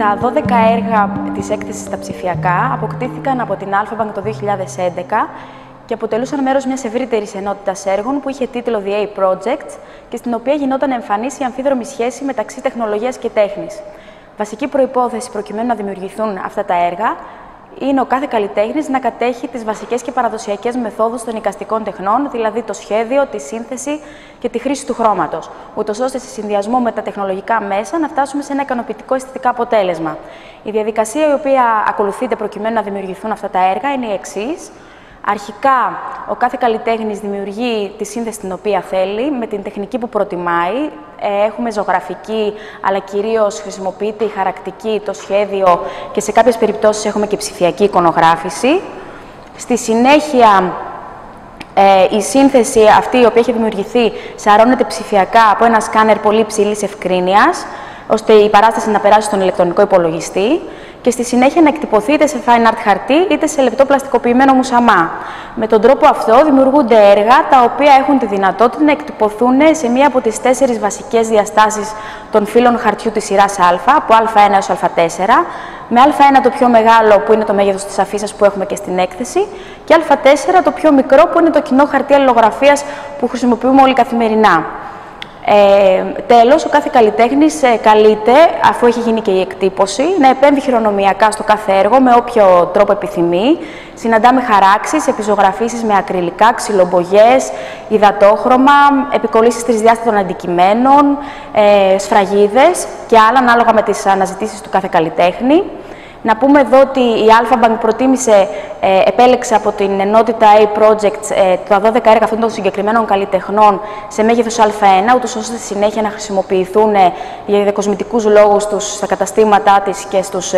Τα 12 έργα της έκθεσης στα ψηφιακά αποκτήθηκαν από την Alpha Bank το 2011 και αποτελούσαν μέρος μιας ευρύτερης ενότητας έργων που είχε τίτλο The A Projects και στην οποία γινόταν εμφανής η αμφίδρομη σχέση μεταξύ τεχνολογίας και τέχνης. Βασική προϋπόθεση προκειμένου να δημιουργηθούν αυτά τα έργα είναι ο κάθε καλλιτέχνης να κατέχει τις βασικές και παραδοσιακές μεθόδους των εικαστικών τεχνών, δηλαδή το σχέδιο, τη σύνθεση και τη χρήση του χρώματος, ούτως ώστε σε συνδυασμό με τα τεχνολογικά μέσα να φτάσουμε σε ένα ικανοποιητικό αισθητικά αποτέλεσμα. Η διαδικασία η οποία ακολουθείται προκειμένου να δημιουργηθούν αυτά τα έργα είναι η εξής. Αρχικά, ο κάθε καλλιτέχνης δημιουργεί τη σύνθεση την οποία θέλει, με την τεχνική που προτιμάει. Έχουμε ζωγραφική, αλλά κυρίως χρησιμοποιείται η χαρακτική, το σχέδιο και σε κάποιες περιπτώσεις έχουμε και ψηφιακή εικονογράφηση. Στη συνέχεια, η σύνθεση αυτή η οποία έχει δημιουργηθεί σαρώνεται ψηφιακά από ένα σκάνερ πολύ υψηλής ευκρίνειας, ώστε η παράσταση να περάσει στον ηλεκτρονικό υπολογιστή και στη συνέχεια να εκτυπωθεί είτε σε fine art χαρτί είτε σε λεπτό πλαστικοποιημένο μουσαμά. Με τον τρόπο αυτό δημιουργούνται έργα τα οποία έχουν τη δυνατότητα να εκτυπωθούν σε μία από τις 4 βασικές διαστάσεις των φύλων χαρτιού της σειράς Α, από Α1 έως Α4, με Α1 το πιο μεγάλο που είναι το μέγεθος της αφίσας που έχουμε και στην έκθεση και Α4 το πιο μικρό που είναι το κοινό χαρτί αλληλογραφίας που χρησιμοποιούμε όλοι καθημερινά. Τέλος, ο κάθε καλλιτέχνης καλείται, αφού έχει γίνει και η εκτύπωση, να επέμβει χειρονομιακά στο κάθε έργο με όποιο τρόπο επιθυμεί. Συναντάμε χαράξεις, επιζωγραφίσεις με ακριλικά, ξυλομπογιές, υδατόχρωμα, επικολλήσεις τρισδιάστατων αντικειμένων, σφραγίδες και άλλα ανάλογα με τις αναζητήσεις του κάθε καλλιτέχνη. Να πούμε εδώ ότι η Alpha Bank επέλεξε από την ενότητα A Projects τα 12 έργα αυτών των συγκεκριμένων καλλιτεχνών σε μέγεθος Α1, ούτως ώστε στη συνέχεια να χρησιμοποιηθούν για διακοσμητικούς λόγους στα καταστήματά της και στους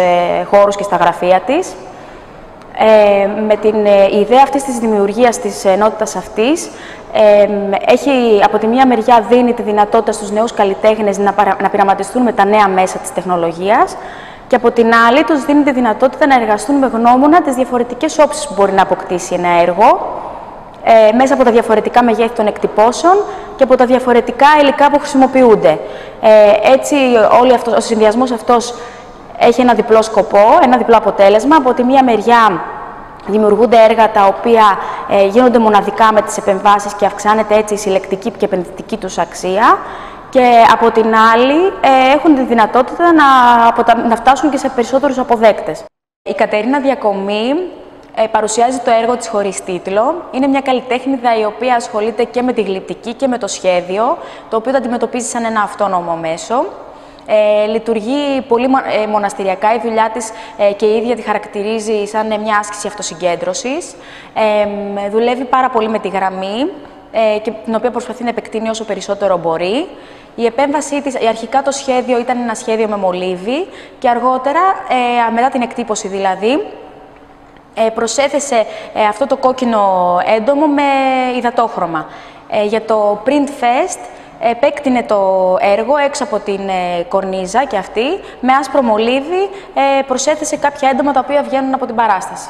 χώρους και στα γραφεία της. Με την ιδέα αυτής της δημιουργίας της ενότητας αυτής, από τη μία μεριά δίνει τη δυνατότητα στους νέους καλλιτέχνες να πειραματιστούν με τα νέα μέσα της τεχνολογίας, και από την άλλη τους δίνει τη δυνατότητα να εργαστούν με γνώμονα τις διαφορετικές όψεις που μπορεί να αποκτήσει ένα έργο, μέσα από τα διαφορετικά μεγέθη των εκτυπώσεων και από τα διαφορετικά υλικά που χρησιμοποιούνται. Έτσι, ο συνδυασμός αυτός έχει ένα διπλό σκοπό, ένα διπλό αποτέλεσμα. Από τη μία μεριά δημιουργούνται έργα τα οποία γίνονται μοναδικά με τις επεμβάσεις και αυξάνεται έτσι η συλλεκτική και επενδυτική τους αξία. Και από την άλλη έχουν τη δυνατότητα να φτάσουν και σε περισσότερους αποδέκτες. Η Κατερίνα Διακομή παρουσιάζει το έργο της χωρίς τίτλο. Είναι μια καλλιτέχνηδα η οποία ασχολείται και με τη γλυπτική και με το σχέδιο, το οποίο το αντιμετωπίζει σαν ένα αυτόνομο μέσο. Λειτουργεί πολύ μοναστηριακά, η δουλειά της και η ίδια τη χαρακτηρίζει σαν μια άσκηση αυτοσυγκέντρωσης. Δουλεύει πάρα πολύ με τη γραμμή, και την οποία προσπαθεί να επεκτείνει όσο περισσότερο μπορεί. Η επέμβασή της, αρχικά το σχέδιο ήταν ένα σχέδιο με μολύβι και αργότερα, μετά την εκτύπωση δηλαδή, προσέθεσε αυτό το κόκκινο έντομο με υδατόχρωμα. Για το Print Fest επέκτηνε το έργο έξω από την κορνίζα και αυτή, με άσπρο μολύβι προσέθεσε κάποια έντομα τα οποία βγαίνουν από την παράσταση.